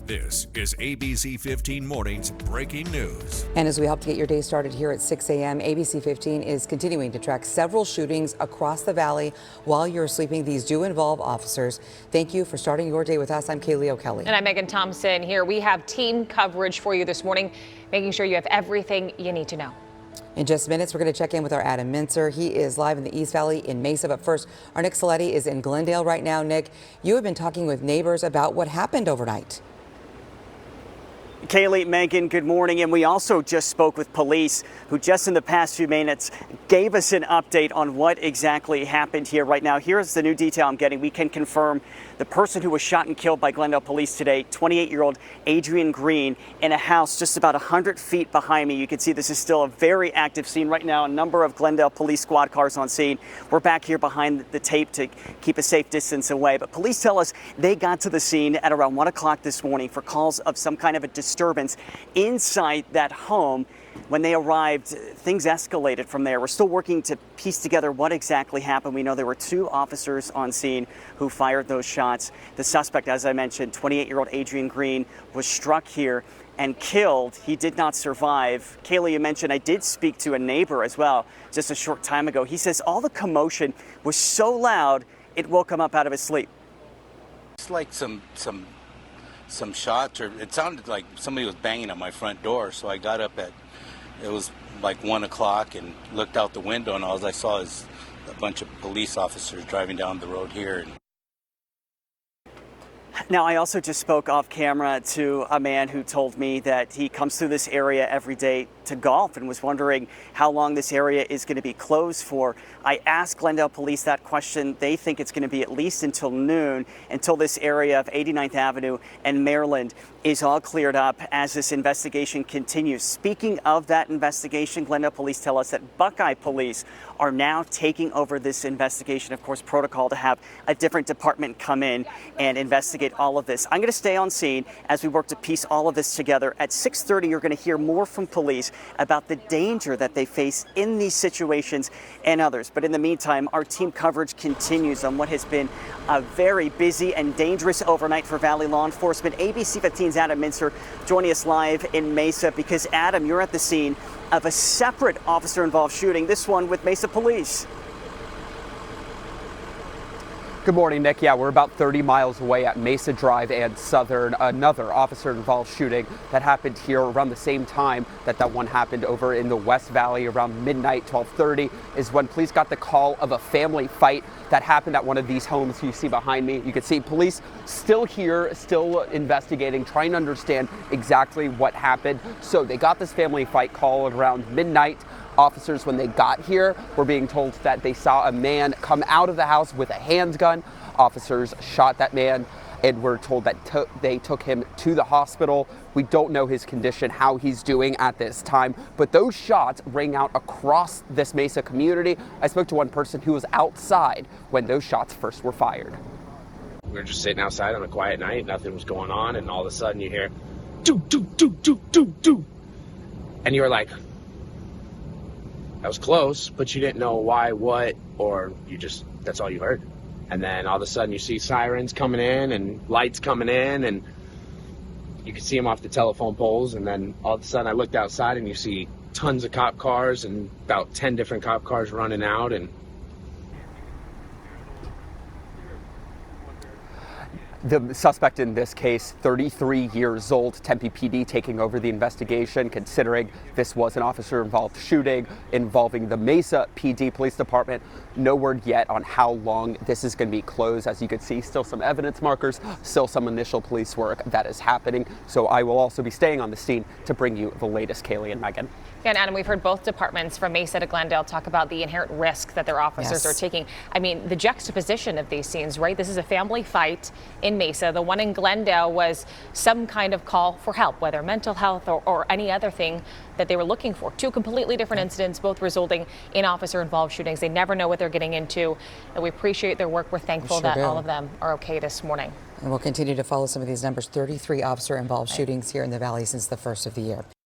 This is ABC 15 Mornings Breaking News. And as we help to get your day started here at 6 a.m., ABC 15 is continuing to track several shootings across the valley while you're sleeping. These do involve officers. Thank you for starting your day with us. I'm Kaylee O'Kelly. And I'm Megan Thompson here. We have team coverage for you this morning, making sure you have everything you need to know. In just minutes, we're going to check in with our Adam Mincer. He is live in the East Valley in Mesa. But first, our Nick Saletti is in Glendale right now. Nick, you have been talking with neighbors about what happened overnight. Kaylee, Megan, good morning. And we also just spoke with police who just in the past few minutes gave us an update on what exactly happened here right now. Here's the new detail I'm getting. We can confirm the person who was shot and killed by Glendale police today, 28-year-old Adrian Green, in a house just about 100 feet behind me. You can see this is still a very active scene right now. A number of Glendale police squad cars on scene. We're back here behind the tape to keep a safe distance away. But police tell us they got to the scene at around 1 o'clock this morning for calls of some kind of a disturbance inside that home. When they arrived, things escalated from there. We're still working to piece together what exactly happened. We know there were 2 officers on scene who fired those shots. The suspect, as I mentioned, 28-year-old Adrian Green, was struck here and killed. He did not survive. Kaylee, you mentioned I did speak to a neighbor as well just a short time ago. He says all the commotion was so loud it woke him up out of his sleep. It's like some shots, or it sounded like somebody was banging at my front door. So I got up it was like 1 o'clock and looked out the window, and all I saw is a bunch of police officers driving down the road here. Now, I also just spoke off camera to a man who told me that he comes through this area every day to golf and was wondering how long this area is going to be closed for. I asked Glendale police that question. They think it's going to be at least until noon, until this area of 89th Avenue and Maryland is all cleared up as this investigation continues. Speaking of that investigation, Glendale police tell us that Buckeye police are now taking over this investigation. Of course, protocol to have a different department come in and investigate all of this. I'm going to stay on scene as we work to piece all of this together. At 6:30, you're going to hear more from police about the danger that they face in these situations and others. But in the meantime, our team coverage continues on what has been a very busy and dangerous overnight for Valley law enforcement. ABC 15's Adam Mincer joining us live in Mesa because, Adam, you're at the scene of a separate officer-involved shooting, this one with Mesa Police. Good morning, Nick. Yeah, we're about 30 miles away at Mesa Drive and Southern. Another officer-involved shooting that happened here around the same time that one happened over in the West Valley around midnight, 12:30, is when police got the call of a family fight that happened at one of these homes you see behind me. You can see police still here, still investigating, trying to understand exactly what happened. So they got this family fight call at around midnight. Officers, when they got here, were being told that they saw a man come out of the house with a handgun. Officers shot that man and were told that they took him to the hospital. We don't know his condition, how he's doing at this time, but those shots rang out across this Mesa community. I spoke to one person who was outside when those shots first were fired. We were just sitting outside on a quiet night, nothing was going on, and all of a sudden you hear, doo, doo, doo, doo, doo, doo. And you were like, that was close, but you didn't know why, what, or that's all you heard. And then all of a sudden you see sirens coming in and lights coming in, and you can see them off the telephone poles. And then all of a sudden I looked outside and you see tons of cop cars and about 10 different cop cars running out. And the suspect in this case, 33 years old, Tempe PD taking over the investigation, considering this was an officer-involved shooting involving the Mesa PD Police Department. No word yet on how long this is going to be closed. As you can see, still some evidence markers, still some initial police work that is happening. So I will also be staying on the scene to bring you the latest. Kaylee and Megan. Yeah, and Adam, we've heard both departments from Mesa to Glendale talk about the inherent risk that their officers are taking. I mean, the juxtaposition of these scenes, right? This is a family fight in Mesa. The one in Glendale was some kind of call for help, whether mental health or any other thing that they were looking for. 2 completely different incidents, both resulting in officer-involved shootings. They never know what they're getting into, and we appreciate their work. We're thankful that all of them are okay this morning. And we'll continue to follow some of these numbers. 33 officer-involved shootings here in the valley since the first of the year.